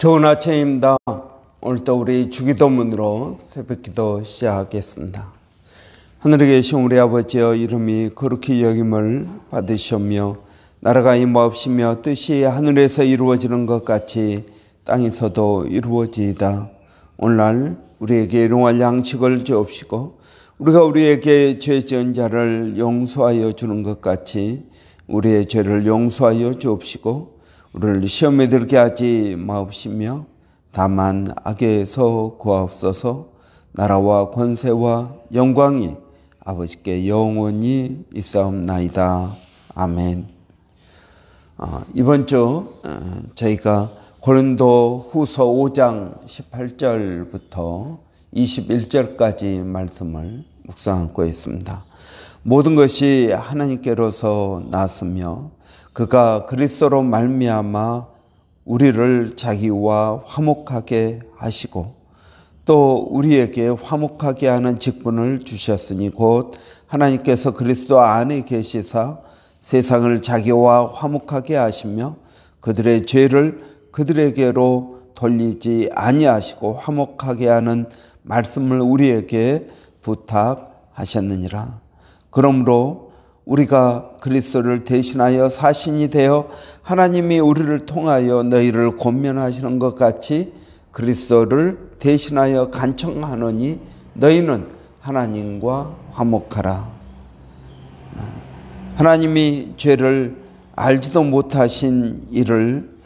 좋은 아침입니다. 오늘도 우리 주기도문으로 새벽기도 시작하겠습니다. 하늘에 계신 우리 아버지여, 이름이 거룩히 여김을 받으시오며 나라가 임하옵시며 뜻이 하늘에서 이루어지는 것 같이 땅에서도 이루어지이다. 오늘날 우리에게 일용할 양식을 주옵시고 우리가 우리에게 죄 지은 자를 용서하여 주는 것 같이 우리의 죄를 용서하여 주옵시고 우리를 시험에 들게 하지 마옵시며 다만 악에서 구하옵소서. 나라와 권세와 영광이 아버지께 영원히 있사옵나이다. 아멘. 이번 주 저희가 고린도 후서 5장 18절부터 21절까지 말씀을 묵상하고 있습니다. 모든 것이 하나님께로서 났으며 그가 그리스도로 말미암아 우리를 자기와 화목하게 하시고 또 우리에게 화목하게 하는 직분을 주셨으니 곧 하나님께서 그리스도 안에 계시사 세상을 자기와 화목하게 하시며 그들의 죄를 그들에게로 돌리지 아니하시고 화목하게 하는 말씀을 우리에게 부탁하셨느니라. 그러므로 우리가 그리스도를 대신하여 사신이 되어 하나님이 우리를 통하여 너희를 권면하시는 것 같이 그리스도를 대신하여 간청하노니 너희는 하나님과 화목하라. 하나님이 죄를 알지도 못하신 이를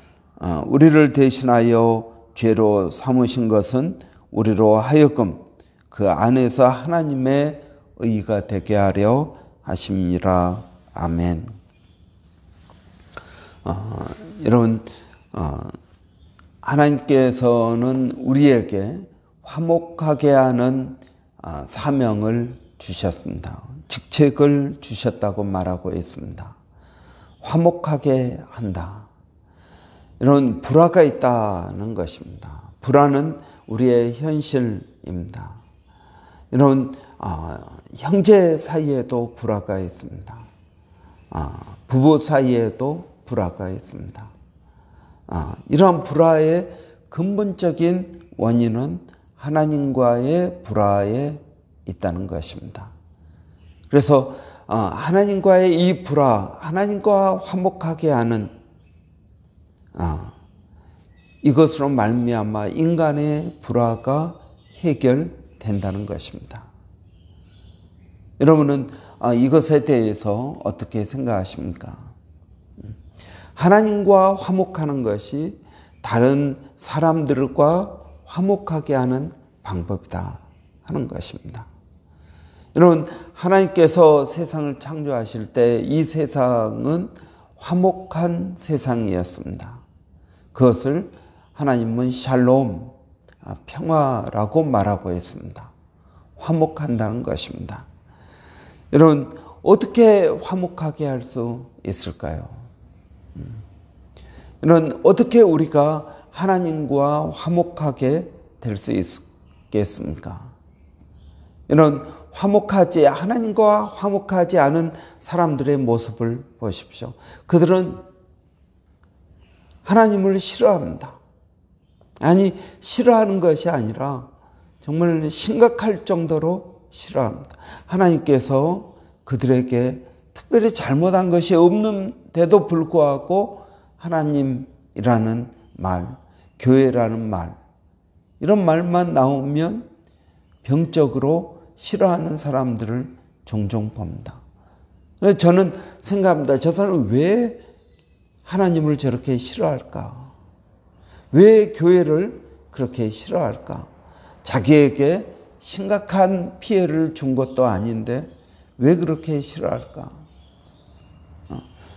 우리를 대신하여 죄로 삼으신 것은 우리로 하여금 그 안에서 하나님의 의가 되게 하려 하심이라. 아멘. 여러분, 하나님께서는 우리에게 화목하게 하는 사명을 주셨습니다. 직책을 주셨다고 말하고 있습니다. 화목하게 한다. 이런 불화가 있다는 것입니다. 불화는 우리의 현실입니다. 이런 형제 사이에도 불화가 있습니다. 부부 사이에도 불화가 있습니다. 이러한 불화의 근본적인 원인은 하나님과의 불화에 있다는 것입니다. 그래서 하나님과의 이 불화, 하나님과 화목하게 하는 이것으로 말미암아 인간의 불화가 해결된다는 것입니다. 여러분은 이것에 대해서 어떻게 생각하십니까? 하나님과 화목하는 것이 다른 사람들과 화목하게 하는 방법이다 하는 것입니다. 여러분, 하나님께서 세상을 창조하실 때 이 세상은 화목한 세상이었습니다. 그것을 하나님은 샬롬, 평화라고 말하고 있습니다. 화목한다는 것입니다. 여러분, 어떻게 화목하게 할 수 있을까요? 여러분, 어떻게 우리가 하나님과 화목하게 될 수 있겠습니까? 여러분, 하나님과 화목하지 않은 사람들의 모습을 보십시오. 그들은 하나님을 싫어합니다. 아니, 싫어하는 것이 아니라 정말 심각할 정도로 싫어합니다. 하나님께서 그들에게 특별히 잘못한 것이 없는데도 불구하고 하나님이라는 말, 교회라는 말, 이런 말만 나오면 병적으로 싫어하는 사람들을 종종 봅니다. 저는 생각합니다. 저 사람은 왜 하나님을 저렇게 싫어할까? 왜 교회를 그렇게 싫어할까? 자기에게 심각한 피해를 준 것도 아닌데 왜 그렇게 싫어할까?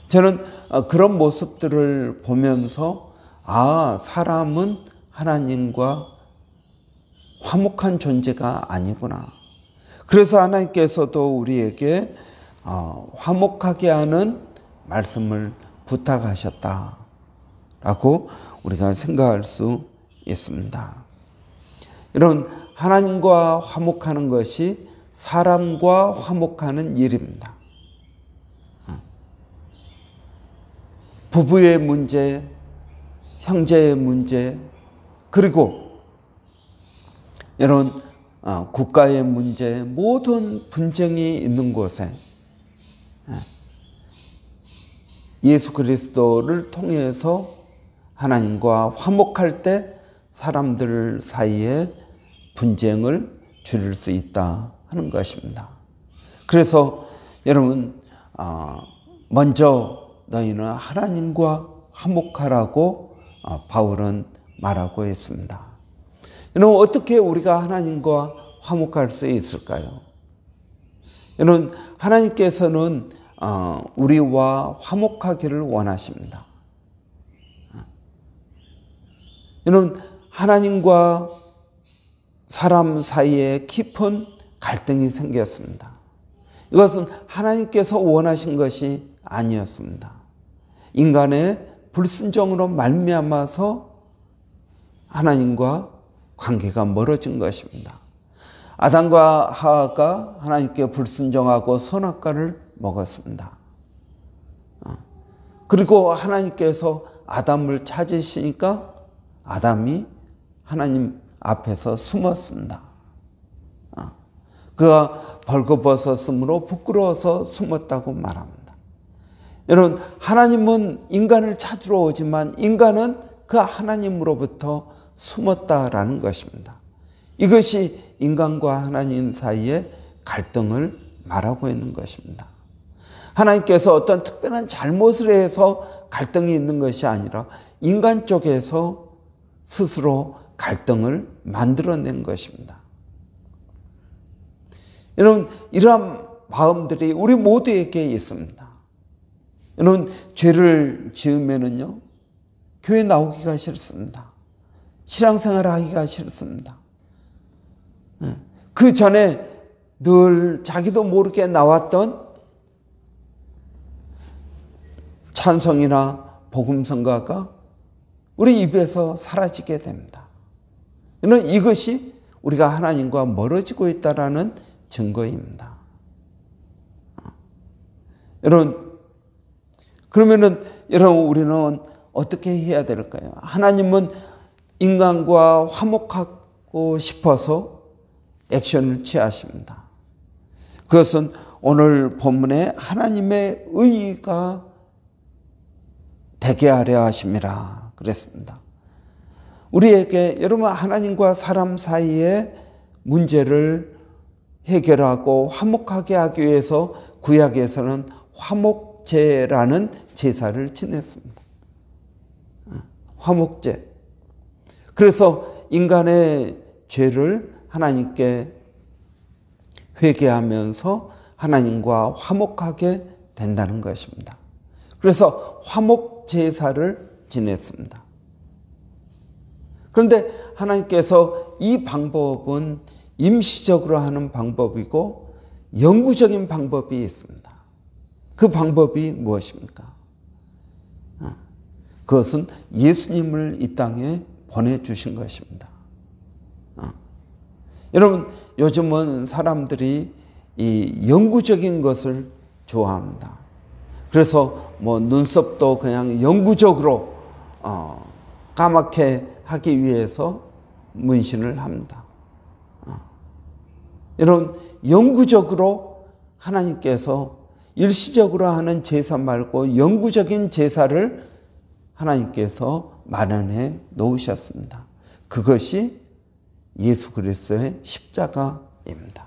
저는 그런 모습들을 보면서 사람은 하나님과 화목한 존재가 아니구나. 그래서 하나님께서도 우리에게 화목하게 하는 말씀을 부탁하셨다라고 우리가 생각할 수 있습니다. 여러분, 하나님과 화목하는 것이 사람과 화목하는 일입니다. 부부의 문제, 형제의 문제, 그리고 이런 국가의 문제, 모든 분쟁이 있는 곳에 예수 그리스도를 통해서 하나님과 화목할 때 사람들 사이에 분쟁을 줄일 수 있다 하는 것입니다. 그래서 여러분, 먼저 너희는 하나님과 화목하라고 바울은 말하고 있습니다. 여러분, 어떻게 우리가 하나님과 화목할 수 있을까요? 여러분, 하나님께서는 우리와 화목하기를 원하십니다. 여러분, 하나님과 사람 사이에 깊은 갈등이 생겼습니다. 이것은 하나님께서 원하신 것이 아니었습니다. 인간의 불순종으로 말미암아서 하나님과 관계가 멀어진 것입니다. 아담과 하와가 하나님께 불순종하고 선악과를 먹었습니다. 그리고 하나님께서 아담을 찾으시니까 아담이 하나님 앞에서 숨었습니다. 그가 벌거벗었으므로 부끄러워서 숨었다고 말합니다. 여러분, 하나님은 인간을 찾으러 오지만 인간은 그 하나님으로부터 숨었다라는 것입니다. 이것이 인간과 하나님 사이의 갈등을 말하고 있는 것입니다. 하나님께서 어떤 특별한 잘못을 해서 갈등이 있는 것이 아니라 인간 쪽에서 스스로 갈등을 만들어낸 것입니다. 여러분, 이러한 마음들이 우리 모두에게 있습니다. 여러분, 죄를 지으면은요, 교회 나오기가 싫습니다. 신앙생활 하기가 싫습니다. 그 전에 늘 자기도 모르게 나왔던 찬송이나 복음성가가 우리 입에서 사라지게 됩니다. 이것이 우리가 하나님과 멀어지고 있다는 증거입니다. 여러분, 그러면은 여러분, 우리는 어떻게 해야 될까요? 하나님은 인간과 화목하고 싶어서 액션을 취하십니다. 그것은 오늘 본문에 하나님의 의의가 되게 하려 하심이라 그랬습니다. 우리에게 여러분, 하나님과 사람 사이의 문제를 해결하고 화목하게 하기 위해서 구약에서는 화목제라는 제사를 지냈습니다. 화목제. 그래서 인간의 죄를 하나님께 회개하면서 하나님과 화목하게 된다는 것입니다. 그래서 화목제사를 지냈습니다. 그런데 하나님께서 이 방법은 임시적으로 하는 방법이고 영구적인 방법이 있습니다. 그 방법이 무엇입니까? 그것은 예수님을 이 땅에 보내주신 것입니다. 여러분, 요즘은 사람들이 이 영구적인 것을 좋아합니다. 그래서 눈썹도 그냥 영구적으로 까맣게 하기 위해서 문신을 합니다. 여러분, 영구적으로 하나님께서 일시적으로 하는 제사 말고 영구적인 제사를 하나님께서 마련해 놓으셨습니다. 그것이 예수 그리스도의 십자가입니다.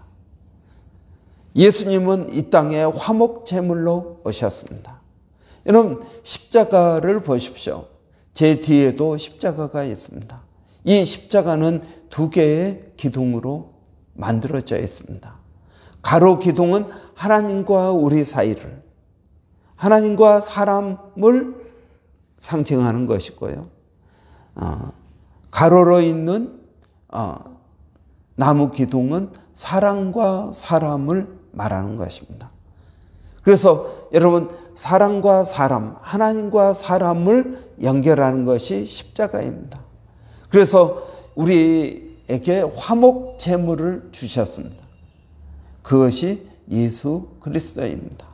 예수님은 이 땅에 화목 제물로 오셨습니다. 여러분, 십자가를 보십시오. 제 뒤에도 십자가가 있습니다. 이 십자가는 두 개의 기둥으로 만들어져 있습니다. 가로 기둥은 하나님과 우리 사이를, 하나님과 사람을 상징하는 것이고요. 가로로 있는 나무 기둥은 사람과 사람을 말하는 것입니다. 그래서 여러분, 사람과 사람, 하나님과 사람을 연결하는 것이 십자가입니다. 그래서 우리에게 화목 제물을 주셨습니다. 그것이 예수 그리스도입니다.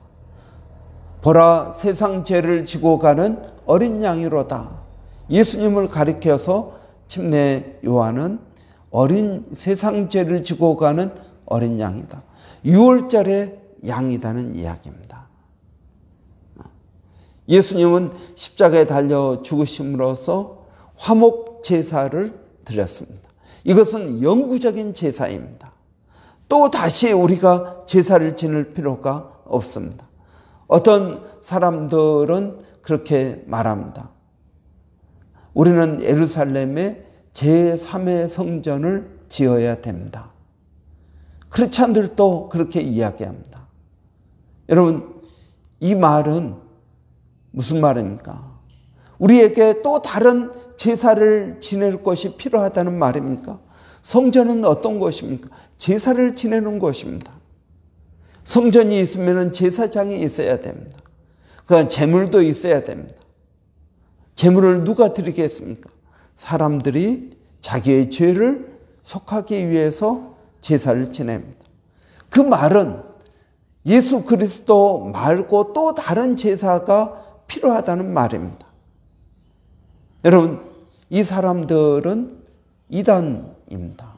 보라, 세상 죄를 지고 가는 어린 양이로다. 예수님을 가리켜서 침례 요한은 어린 세상 죄를 지고 가는 어린 양이다. 6월절의 양이다는 이야기입니다. 예수님은 십자가에 달려 죽으심으로써 화목 제사를 드렸습니다. 이것은 영구적인 제사입니다. 또 다시 우리가 제사를 지낼 필요가 없습니다. 어떤 사람들은 그렇게 말합니다. 우리는 예루살렘에 제3의 성전을 지어야 됩니다. 크리스찬들도 그렇게 이야기합니다. 여러분, 이 말은 무슨 말입니까? 우리에게 또 다른 제사를 지낼 것이 필요하다는 말입니까? 성전은 어떤 곳입니까? 제사를 지내는 곳입니다. 성전이 있으면 제사장이 있어야 됩니다. 그 제물도 있어야 됩니다. 제물을 누가 드리겠습니까? 사람들이 자기의 죄를 속하기 위해서 제사를 지냅니다. 그 말은 예수 그리스도 말고 또 다른 제사가 필요하다는 말입니다. 여러분, 이 사람들은 이단입니다.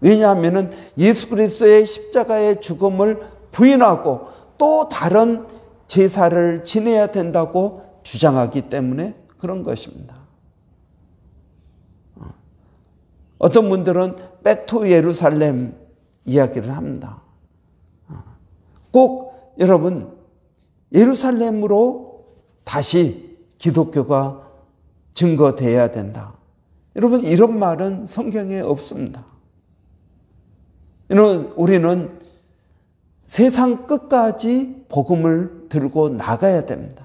왜냐하면 예수 그리스도의 십자가의 죽음을 부인하고 또 다른 제사를 지내야 된다고 주장하기 때문에 그런 것입니다. 어떤 분들은 백투 예루살렘 이야기를 합니다. 꼭 여러분, 예루살렘으로 다시 기독교가 증거돼야 된다. 여러분, 이런 말은 성경에 없습니다. 여러분, 우리는 세상 끝까지 복음을 들고 나가야 됩니다.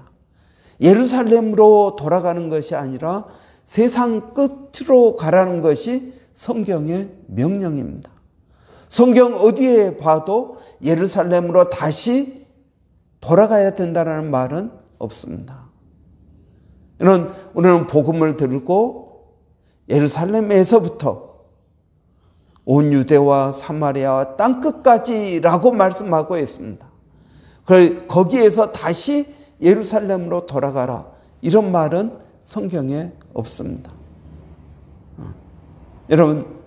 예루살렘으로 돌아가는 것이 아니라 세상 끝으로 가라는 것이 성경의 명령입니다. 성경 어디에 봐도 예루살렘으로 다시 돌아가야 된다는 말은 없습니다. 우리는 복음을 들고 예루살렘에서부터 온 유대와 사마리아와 땅끝까지라고 말씀하고 있습니다. 거기에서 다시 예루살렘으로 돌아가라, 이런 말은 성경에 없습니다. 여러분,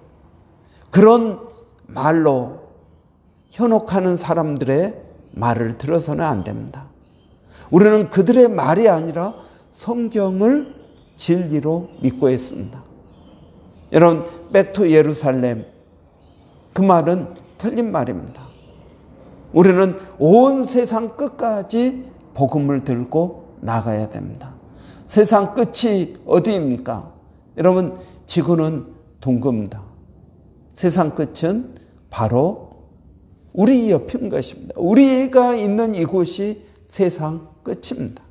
그런 말로 현혹하는 사람들의 말을 들어서는 안 됩니다. 우리는 그들의 말이 아니라 성경을 진리로 믿고 있습니다. 여러분, 백투 예루살렘, 그 말은 틀린 말입니다. 우리는 온 세상 끝까지 복음을 들고 나가야 됩니다. 세상 끝이 어디입니까? 여러분, 지구는 둥급니다. 세상 끝은 바로 우리 옆인 것입니다. 우리가 있는 이곳이 세상 끝입니다.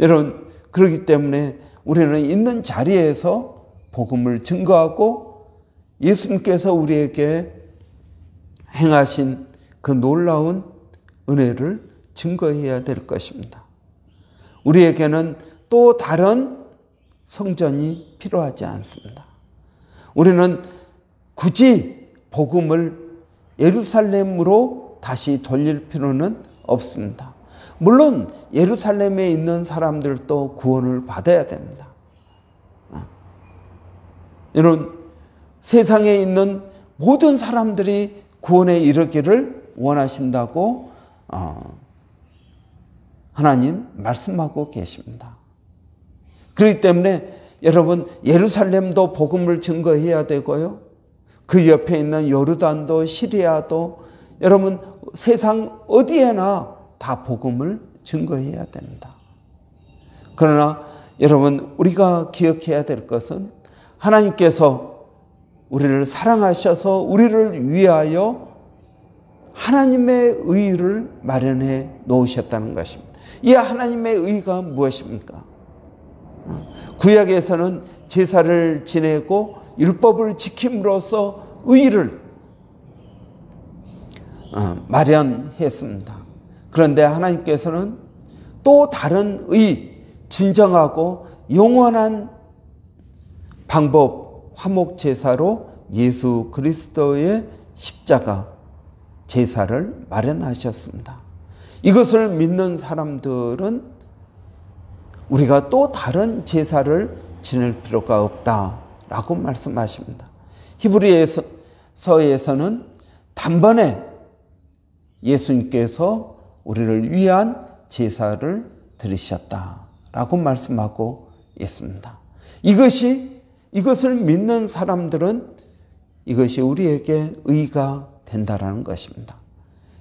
여러분, 그렇기 때문에 우리는 있는 자리에서 복음을 증거하고 예수님께서 우리에게 행하신 그 놀라운 은혜를 증거해야 될 것입니다. 우리에게는 또 다른 성전이 필요하지 않습니다. 우리는 굳이 복음을 예루살렘으로 다시 돌릴 필요는 없습니다. 물론 예루살렘에 있는 사람들도 구원을 받아야 됩니다. 여러분, 세상에 있는 모든 사람들이 구원에 이르기를 원하신다고 하나님 말씀하고 계십니다. 그렇기 때문에 여러분, 예루살렘도 복음을 증거해야 되고요, 그 옆에 있는 요르단도 시리아도 여러분 세상 어디에나 다 복음을 증거해야 됩니다. 그러나 여러분, 우리가 기억해야 될 것은 하나님께서 우리를 사랑하셔서 우리를 위하여 하나님의 의를 마련해 놓으셨다는 것입니다. 이 하나님의 의가 무엇입니까? 구약에서는 제사를 지내고 율법을 지킴으로써 의를 마련했습니다. 그런데 하나님께서는 또 다른 의, 진정하고 영원한 방법, 화목 제사로 예수 그리스도의 십자가 제사를 마련하셨습니다. 이것을 믿는 사람들은 우리가 또 다른 제사를 지낼 필요가 없다라고 말씀하십니다. 히브리서에서는 단번에 예수님께서 우리를 위한 제사를 드리셨다라고 말씀하고 있습니다. 이것을 믿는 사람들은 이것이 우리에게 의가 된다라는 것입니다.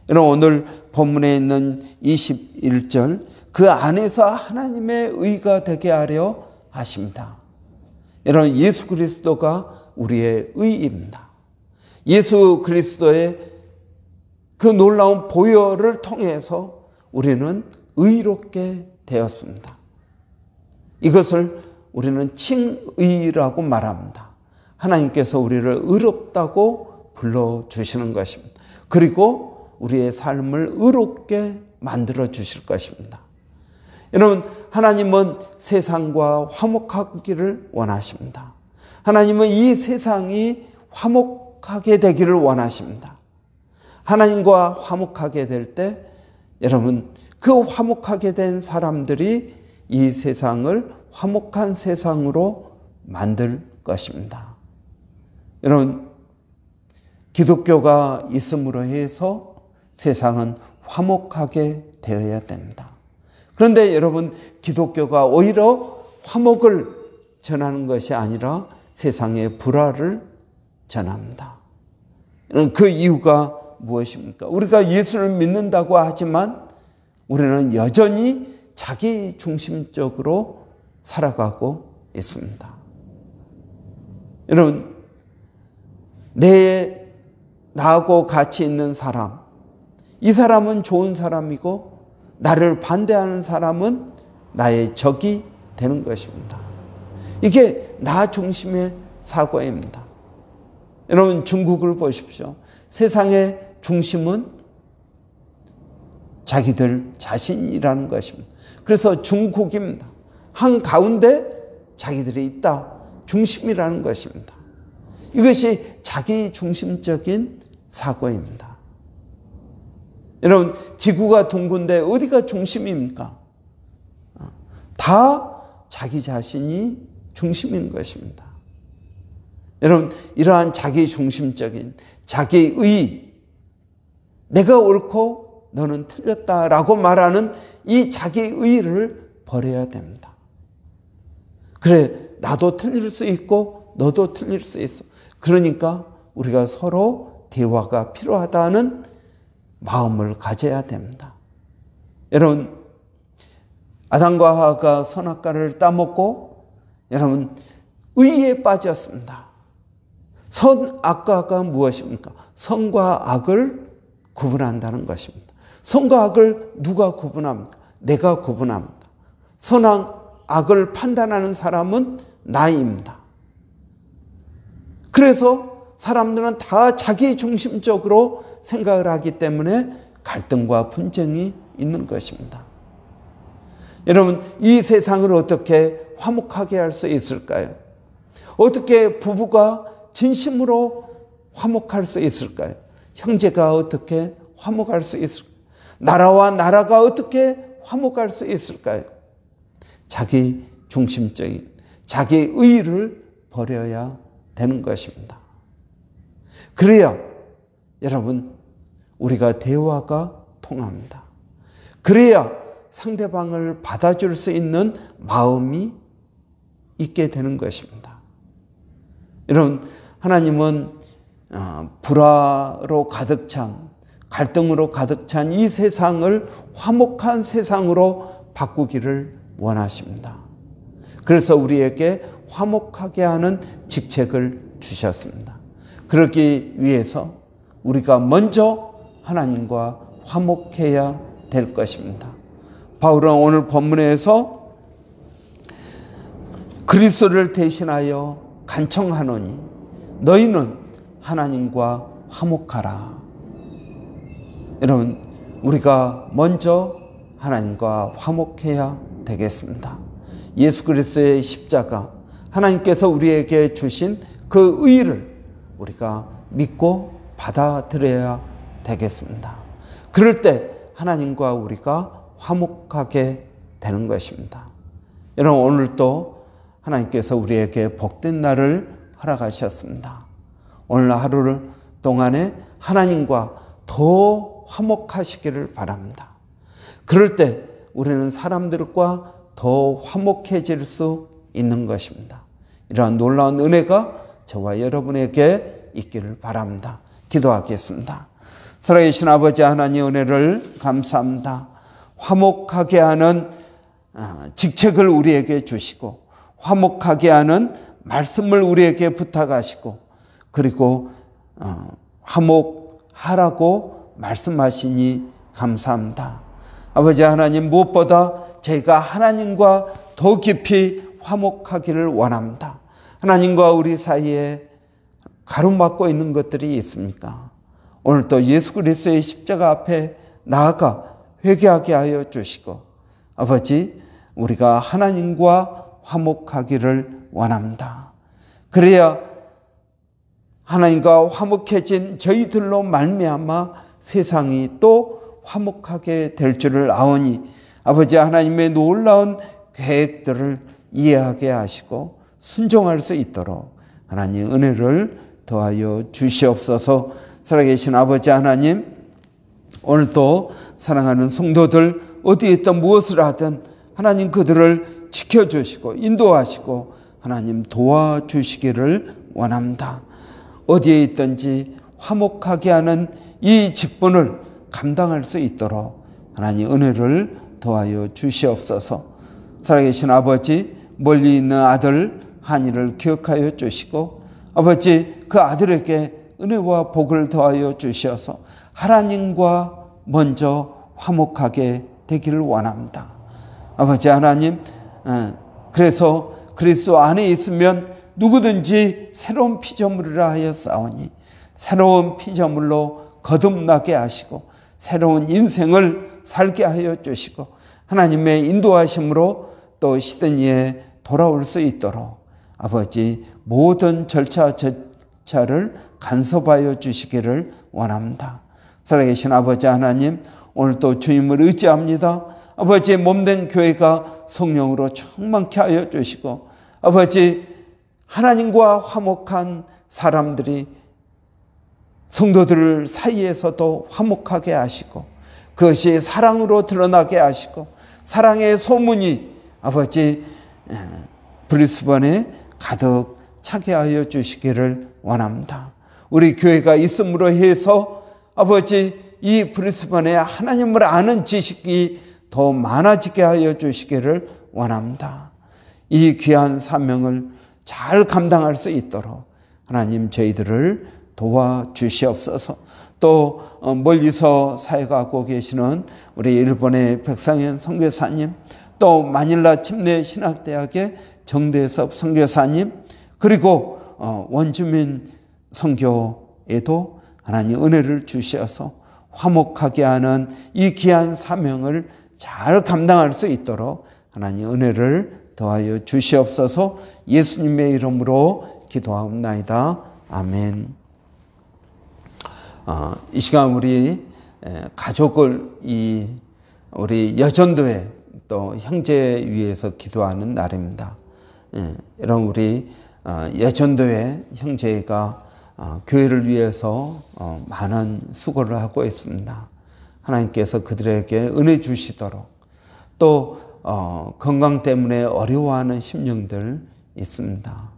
여러분, 오늘 본문에 있는 21절, 그 안에서 하나님의 의가 되게 하려 하십니다. 여러분, 예수 그리스도가 우리의 의입니다. 예수 그리스도의 그 놀라운 보혈을 통해서 우리는 의롭게 되었습니다. 이것을 우리는 칭의라고 말합니다. 하나님께서 우리를 의롭다고 불러주시는 것입니다. 그리고 우리의 삶을 의롭게 만들어 주실 것입니다. 여러분, 하나님은 세상과 화목하기를 원하십니다. 하나님은 이 세상이 화목하게 되기를 원하십니다. 하나님과 화목하게 될 때 여러분, 그 화목하게 된 사람들이 이 세상을 화목한 세상으로 만들 것입니다. 여러분, 기독교가 있음으로 해서 세상은 화목하게 되어야 됩니다. 그런데 여러분, 기독교가 오히려 화목을 전하는 것이 아니라 세상의 불화를 전합니다. 그 이유가 무엇입니까? 우리가 예수를 믿는다고 하지만 우리는 여전히 자기 중심적으로 살아가고 있습니다. 여러분, 나하고 같이 있는 사람, 이 사람은 좋은 사람이고 나를 반대하는 사람은 나의 적이 되는 것입니다. 이게 나 중심의 사고입니다. 여러분, 중국을 보십시오. 세상의 중심은 자기들 자신이라는 것입니다. 그래서 중국입니다. 한가운데 자기들이 있다. 중심이라는 것입니다. 이것이 자기 중심적인 사고입니다. 여러분, 지구가 둥근데 어디가 중심입니까? 다 자기 자신이 중심인 것입니다. 여러분, 이러한 자기 중심적인 자기의, 내가 옳고 너는 틀렸다라고 말하는 이 자기의를 버려야 됩니다. 그래, 나도 틀릴 수 있고 너도 틀릴 수 있어. 그러니까 우리가 서로 대화가 필요하다는 마음을 가져야 됩니다. 여러분, 아담과 하와가 선악과를 따먹고 여러분 의에 빠졌습니다. 선악과가 무엇입니까? 선과 악을 구분한다는 것입니다. 선과 악을 누가 구분합니까? 내가 구분합니다. 선악을 판단하는 사람은 나입니다. 그래서 사람들은 다 자기 중심적으로 생각을 하기 때문에 갈등과 분쟁이 있는 것입니다. 여러분, 이 세상을 어떻게 화목하게 할 수 있을까요? 어떻게 부부가 진심으로 화목할 수 있을까요? 형제가 어떻게 화목할 수 있을까요? 나라와 나라가 어떻게 화목할 수 있을까요? 자기 중심적인 자기 의의를 버려야 되는 것입니다. 그래야 여러분, 우리가 대화가 통합니다. 그래야 상대방을 받아줄 수 있는 마음이 있게 되는 것입니다. 여러분, 하나님은 불화로 가득 찬, 갈등으로 가득 찬 이 세상을 화목한 세상으로 바꾸기를 원하십니다. 그래서 우리에게 화목하게 하는 직책을 주셨습니다. 그러기 위해서 우리가 먼저 하나님과 화목해야 될 것입니다. 바울은 오늘 본문에서 그리스도를 대신하여 간청하노니 너희는 하나님과 화목하라. 여러분, 우리가 먼저 하나님과 화목해야 되겠습니다. 예수 그리스도의 십자가, 하나님께서 우리에게 주신 그 의를 우리가 믿고 받아들여야 되겠습니다. 그럴 때 하나님과 우리가 화목하게 되는 것입니다. 여러분, 오늘도 하나님께서 우리에게 복된 날을 허락하셨습니다. 오늘 하루 동안에 하나님과 더 화목하시기를 바랍니다. 그럴 때 우리는 사람들과 더 화목해질 수 있는 것입니다. 이러한 놀라운 은혜가 저와 여러분에게 있기를 바랍니다. 기도하겠습니다. 살아계신 아버지 하나님, 은혜를 감사합니다. 화목하게 하는 직책을 우리에게 주시고, 화목하게 하는 말씀을 우리에게 부탁하시고, 그리고 화목하라고 말씀하시니 감사합니다. 아버지 하나님, 무엇보다 저희가 하나님과 더 깊이 화목하기를 원합니다. 하나님과 우리 사이에 가로막고 있는 것들이 있습니까? 오늘도 예수 그리스도의 십자가 앞에 나아가 회개하게 하여 주시고, 아버지, 우리가 하나님과 화목하기를 원합니다. 그래야 하나님과 화목해진 저희들로 말미암아 세상이 또 화목하게 될 줄을 아오니, 아버지 하나님의 놀라운 계획들을 이해하게 하시고 순종할 수 있도록 하나님 은혜를 더하여 주시옵소서. 살아계신 아버지 하나님, 오늘도 사랑하는 성도들 어디에 있든 무엇을 하든 하나님 그들을 지켜주시고 인도하시고 하나님 도와주시기를 원합니다. 어디에 있든지 화목하게 하는 이 직분을 감당할 수 있도록 하나님 은혜를 더하여 주시옵소서. 살아계신 아버지, 멀리 있는 아들 한이를 기억하여 주시고, 아버지, 그 아들에게 은혜와 복을 더하여 주셔서 하나님과 먼저 화목하게 되기를 원합니다. 아버지 하나님, 그래서 그리스도 안에 있으면 누구든지 새로운 피조물이라 하여 싸우니 새로운 피조물로 거듭나게 하시고 새로운 인생을 살게 하여 주시고 하나님의 인도하심으로 또 시드니에 돌아올 수 있도록 아버지 모든 절차를 간섭하여 주시기를 원합니다. 살아계신 아버지 하나님, 오늘도 주님을 의지합니다. 아버지의 몸된 교회가 성령으로 충만케 하여 주시고, 아버지 하나님과 화목한 사람들이 성도들 사이에서도 화목하게 하시고, 그것이 사랑으로 드러나게 하시고, 사랑의 소문이 아버지 브리스번에 가득 차게 하여 주시기를 원합니다. 우리 교회가 있음으로 해서 아버지 이 브리스번에 하나님을 아는 지식이 더 많아지게 하여 주시기를 원합니다. 이 귀한 사명을 잘 감당할 수 있도록 하나님 저희들을 도와주시옵소서. 또 멀리서 사역하고 계시는 우리 일본의 백상현 선교사님, 또 마닐라 침례 신학대학의 정대섭 선교사님, 그리고 원주민 선교에도 하나님 은혜를 주셔서 화목하게 하는 이 귀한 사명을 잘 감당할 수 있도록 하나님 은혜를 더하여 주시옵소서. 예수님의 이름으로 기도하옵나이다. 아멘. 이 시간 우리 가족을 우리 여전도회 또 형제 위해서 기도하는 날입니다. 여러분, 우리 여전도회 형제가 교회를 위해서 많은 수고를 하고 있습니다. 하나님께서 그들에게 은혜 주시도록, 또 건강 때문에 어려워하는 심령들 있습니다.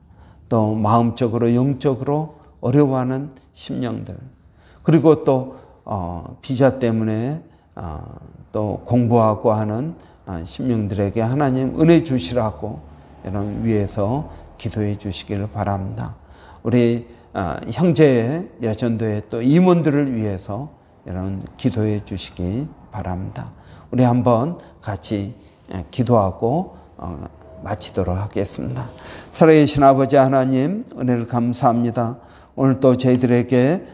또 마음적으로 영적으로 어려워하는 심령들, 그리고 또 비자 때문에 또 공부하고 하는 심령들에게 하나님 은혜 주시라고 이런 위해서 기도해 주시기를 바랍니다. 우리 형제의 여전도의 또 임원들을 위해서 이런 기도해 주시기 바랍니다. 우리 한번 같이 기도하고 마치도록 하겠습니다. 살아계신 아버지 하나님, 은혜를 감사합니다. 오늘 또 저희들에게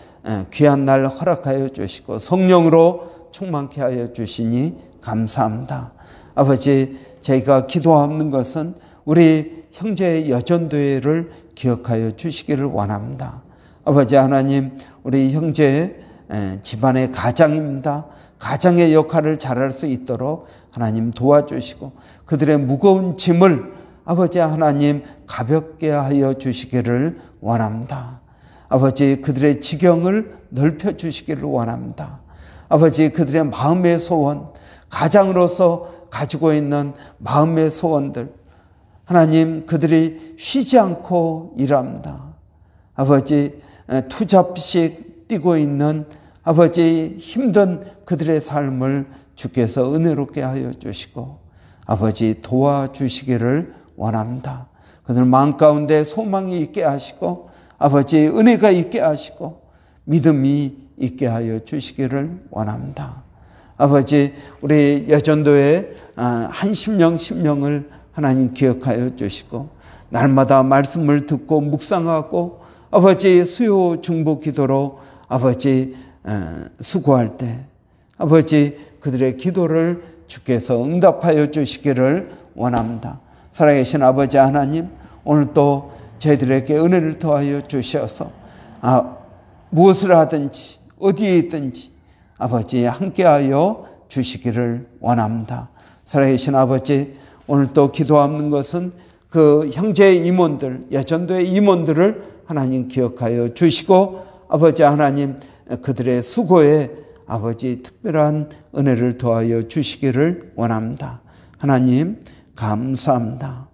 귀한 날 허락하여 주시고 성령으로 충만케 하여 주시니 감사합니다. 아버지, 저희가 기도하는 것은 우리 형제의 여전도회를 기억하여 주시기를 원합니다. 아버지 하나님, 우리 형제의 집안의 가장입니다. 가장의 역할을 잘할 수 있도록 하나님 도와주시고 그들의 무거운 짐을 아버지 하나님 가볍게 하여 주시기를 원합니다. 아버지 그들의 지경을 넓혀 주시기를 원합니다. 아버지 그들의 마음의 소원, 가장으로서 가지고 있는 마음의 소원들 하나님 그들이 쉬지 않고 일합니다. 아버지 투잡씩 뛰고 있는 아버지 힘든 그들의 삶을 주께서 은혜롭게 하여 주시고 아버지 도와주시기를 원합니다. 그들 마음 가운데 소망이 있게 하시고 아버지 은혜가 있게 하시고 믿음이 있게 하여 주시기를 원합니다. 아버지 우리 여전도의 한 심령을 하나님 기억하여 주시고 날마다 말씀을 듣고 묵상하고 아버지 수요 중보 기도로 아버지 수고할 때 아버지 그들의 기도를 주께서 응답하여 주시기를 원합니다. 살아계신 아버지 하나님 오늘 또 저희들에게 은혜를 더하여 주셔서 무엇을 하든지 어디에 있든지 아버지 함께하여 주시기를 원합니다. 살아계신 아버지 오늘 또 기도하는 것은 그 형제의 임원들 여전도의 임원들을 하나님 기억하여 주시고 아버지 하나님 그들의 수고에 아버지 특별한 은혜를 더하여 주시기를 원합니다. 하나님 감사합니다.